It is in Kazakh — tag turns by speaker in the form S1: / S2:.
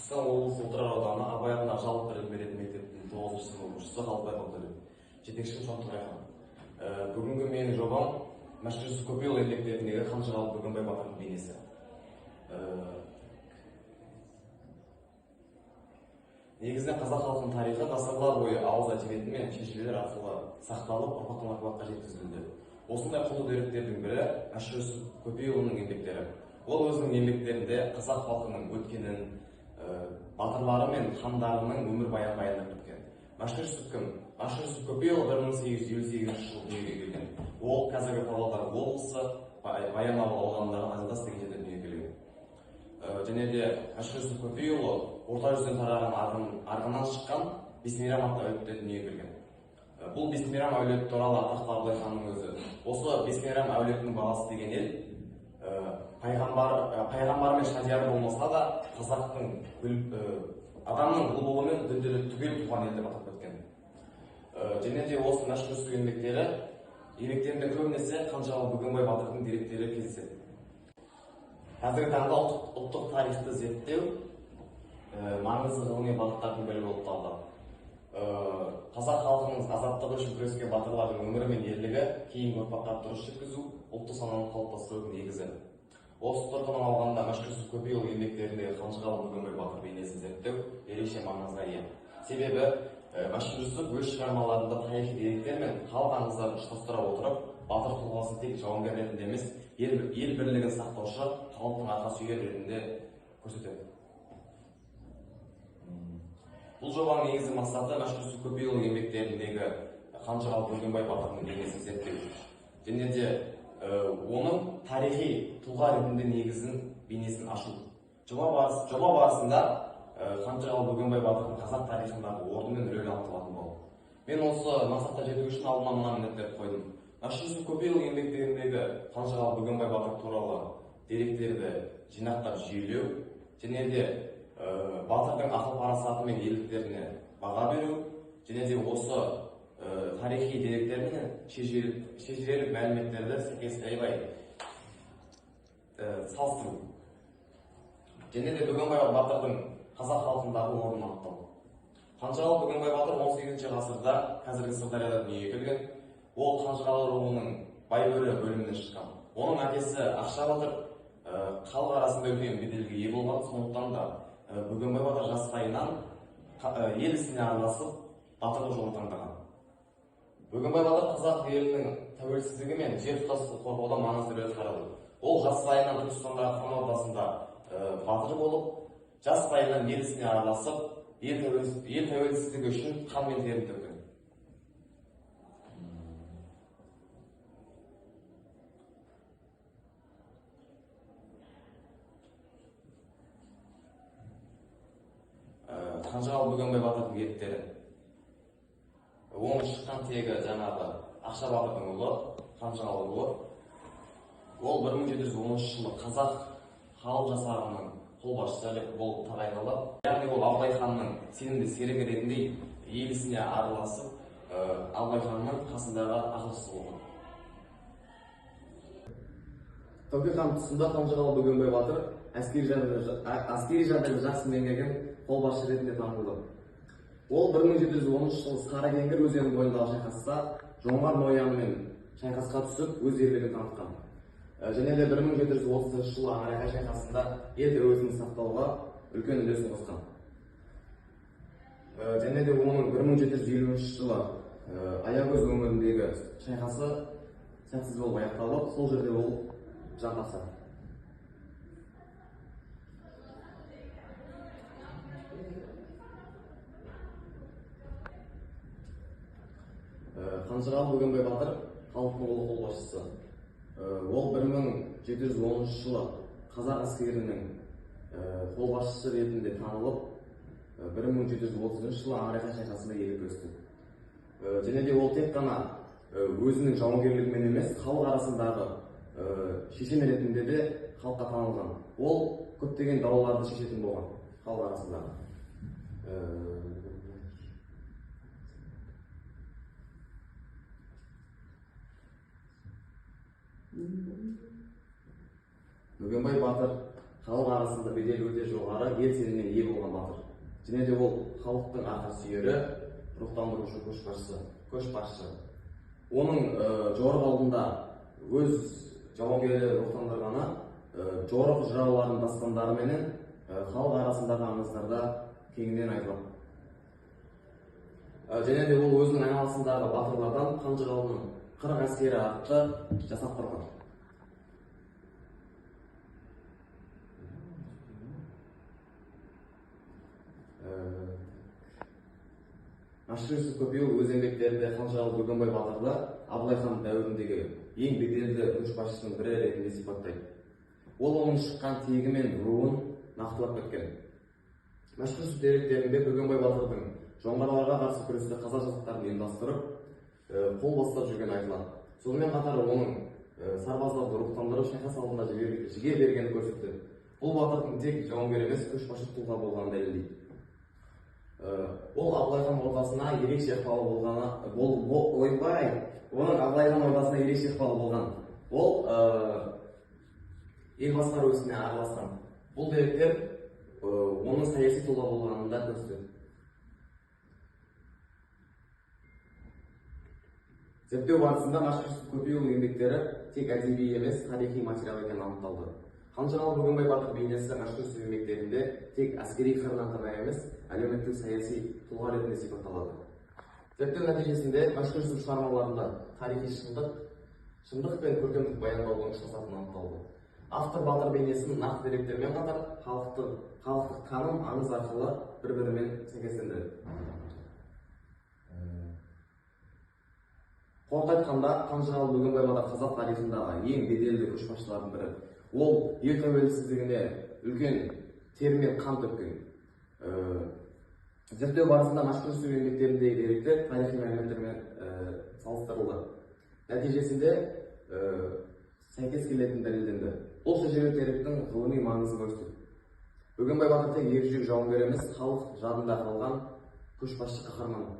S1: Түркістан облысы Отырар ауданы Абай атындағы жалпы білім беретін мектептің 9-шы сынып оқушысы Қалыбай Балтөлев. Жетекшім Шонтұрайхан. Бүгінгі менің жобам Мәшһүр Жүсіп Көпейұлы еңбектеріндегі Қанжығалы Бөгенбай батырдың бейнесі. Негізінен қазақ халқының тарихы ғасырлар бойы ауыз әдебиеті мен шежірелер арқылы сақталып, ұрпақтан ұрпаққа жеткізілді. Осындай құнды деректердің бірі Мәшһүр Жүсіп Көпейұлының еңбектері. Ол өзінің еңбектерінде қазақ халқының өткенін, батырлары мен хандарының өмірбаянын баяндап кеткен. Мәшһүр Жүсіп кім? Мәшһүр Жүсіп Көпейұлы 1858 жылы дүниеге келген. Ол қазіргі Павлодар облысы Баянауыл ауданындағы Азадас деген жерде дүниеге келген. Және де Мәшһүр Жүсіп Көпейұлы орта жүзден тараған арғыннан шыққан Бесмейрам атты әулетте дүниеге келген. Бұл Бесмейрам әулеті туралы атақты Абылай ханның өзі. Осы Бесмейрам әулетінің баласы деген ел пайғамбар мен шадияры болмаса да қазақтың адамның бұлбұлы мен дүнделі түгел туған ел деп атап өткен. Және де осы Мәшһүр Жүсіп еңбектерінде көбінесе Қанжығалы Бөгенбай батырдың деректері кездеседі. Қазіргі таңда ұлттық тарихты зерттеу маңызды ғылыми бағыттардың бірі болып табылады. Қазақ халқының азаттығы үшін күрескен батырлардың өмірі мен ерлігі кейінгі ұрпаққа дұрыс жеткізу ұлттық сананы қалыптастырудың негізі. Осы тұрғыдан алғанда Мәшһүр Жүсіп Көпейұлы еңбектеріндегі Қанжығалы Бөгенбай батыр бейнесін зерттеу ерекше маңызға ие. Себебі Мәшһүр Жүсіп өз шығармаларында тарихи деректер мен халық аңыздарын ұштастыра отырып, батыр тұлғасын тек жауынгер ретінде емес, ел бірлігін сақтаушы, халықтың арқа сүйер ретінде көрсетеді. Бұл жобаның негізгі мақсаты Мәшһүр Жүсіп Көпейұлы еңбектеріндегі Қанжығалы Бөгенбай батырдың бейнесін зерттеу. Және де оның тарихи тұлға ретінде негізін бейнесін ашу. Жоба барысында Қанжығалы Бөгенбай батырдың қазақ тарихындағы орны мен рөлі анықталатын болды. Мен осы мақсатқа жету үшін алдыма мына міндеттерді қойдым. Мәшһүр Жүсіп Көпейұлы еңбектеріндегі Қанжығалы Бөгенбай батыр туралы деректерді жинақтап жүйелеу, және де батырдың ақыл парасаты мен ерліктеріне баға беру, және де осы тарихи деректер мен шежірелік мәліметтерді сәйкестей салыстыру. Және де Бөгенбай батырдың қазақ халқындағы орнын анықтау. Қанжығалы Бөгенбай батыр 18-ші ғасырда қазіргі Сырдарияда дүниеге келген. Ол Қанжығалы руының Байбөрі бөлімінен шыққан. Оның әкесі Ақша батыр халық арасында үлкен беделге ие болған, сондықтан да Бөгенбай батыр жастайынан ел ісіне араласып, батырлық жолын таңдаған. Бөгенбай батыр қазақ елінің тәуелсіздігі мен жер тұтастығын қорғауда маңызды рөл атқарды. Ол жастайынан Түркістандағы хан ордасында батыр болып, жастайынан ел ісіне араласып, ел тәуелсіздігі үшін қан мен терін төккен. Қанжығалы Бөгенбай батырдың ерліктері. Оның шыққан тегі жаңағы Ақша батырдың ұлы, Қанжығалы ұлы. Ол 1710 жылы қазақ халық жасағының қолбасшысы болып тағайындалып, яғни ол Абылай ханның сенімді серігі ретінде ел ісіне араласып, Абылай ханның қасындағы ақылшысы болған. Тәуке хан тұсында Қанжығалы Бөгенбай батыр әскери жағдайды жақсы меңгерген қолбасшы ретінде танылды. Ол 1713 жылы Сарыкеңгір өзенінің бойындағы шайқаста жоңғар ноянымен шайқасқа түсіп, өз ерлігін танытқан. Және де 1730 жылы Аңырақай шайқасында ел тәуелсіздігін сақтауға үлкен үлесін қосқан. Және де оның 1750 жылы Аягөз өңіріндегі шайқасы сәтсіз болып аяқталып, сол жерде ол жан тапсырды. Қанжығалы Бөгенбай батыр халықтың ұлы қолбасшысы. Ол 1713 жылы қазақ әскерінің қолбасшысы ретінде танылып, 1730 жылы Аңырақай шайқасында ерлік көрсетті. Және де ол тек қана өзінің жауынгерлігімен емес, халық арасындағы шешен ретінде де халыққа танылған. Ол көптеген дауларды шешетін болған халық арасындағы. Бөгенбай батыр халық арасында беделі өте жоғары ел сеніміне ие болған батыр. Және де ол халықтың ата-сүйері, рухтандырушы көшбасшы. Оның жорық алдында өз жауынгерлері рухтандырғаны жорық жырауларының дастандары менен халық арасындағы аңыздарда кеңінен айтылады. Және де ол өзінің айналасындағы батырлардан Қанжығалының 40 әскері атты жасап тұрған. Машыр Жүсіп Көпейұлы өз еңбектерінде Қанжығалы Бөгенбай батырды Абылай хан дәуіріндегі ең беделді көшбасшының бірі ретінде сипаттайды. Ол оның шыққан тегі мен руын нақтылап кеткен. Машыр Жүсіп деректерінде Бөгенбай батырдың жоңғарларға қарсы күресте қазақ жасақтарын ұйымдастырып, қол бастап жүргені айтылады. Сонымен қатар оның сарбаздарды рухтандырып, шайқас алдында жігер бергенін көрсетті. Бұл батырдың тек жауынгер емес, көшбасшы тұлға болғанын дәлелдейді. Ол Абылай хан ордасына ерекше ықпалы болған. Ол ел басқару ісіне араласқан. Бұл деректер оның саяси тұлға болғанын да көрсетеді. Зерттеу барысында Машыр Жүсіп Көпейұлының еңбектері тек әдеби емес, тарихи материал екені анықталды. Қанжығалы Бөгенбай батыр бейнесі Машыр Жүсіп еңбектерінде тек әскери қырынан ғана емес, әлеуметтік саяси тұлға ретінде сипатталады. Зерттеу нәтижесінде Машыр Жүсіп шығармаларында тарихи шындық пен көркемдік баяндаудың ұштасатыны анықталды. Автор батыр бейнесін нақты деректермен қатар халықтық таным аңыз арқылы бір-бірімен сәйкестендіреді. Қорыта айтқанда, Қанжығалы Бөгенбай батыр қазақ тарихындағы ең беделді көшбасшылардың бірі. Ол ел тәуелсіздігіне үлкен тер мен қан төккен. Зерттеу барысында Машыр Жүсіп еңбектеріндегі деректер тарихи мәліметтермен салыстырылды. Нәтижесінде сәйкес келетіні дәлелденді. Бұл шежіре деректің ғылыми маңызы көрсетеді. Бөгенбай батыр тек ержүрек жауынгер емес, халық жадында қалған көшбасшы қаһарман.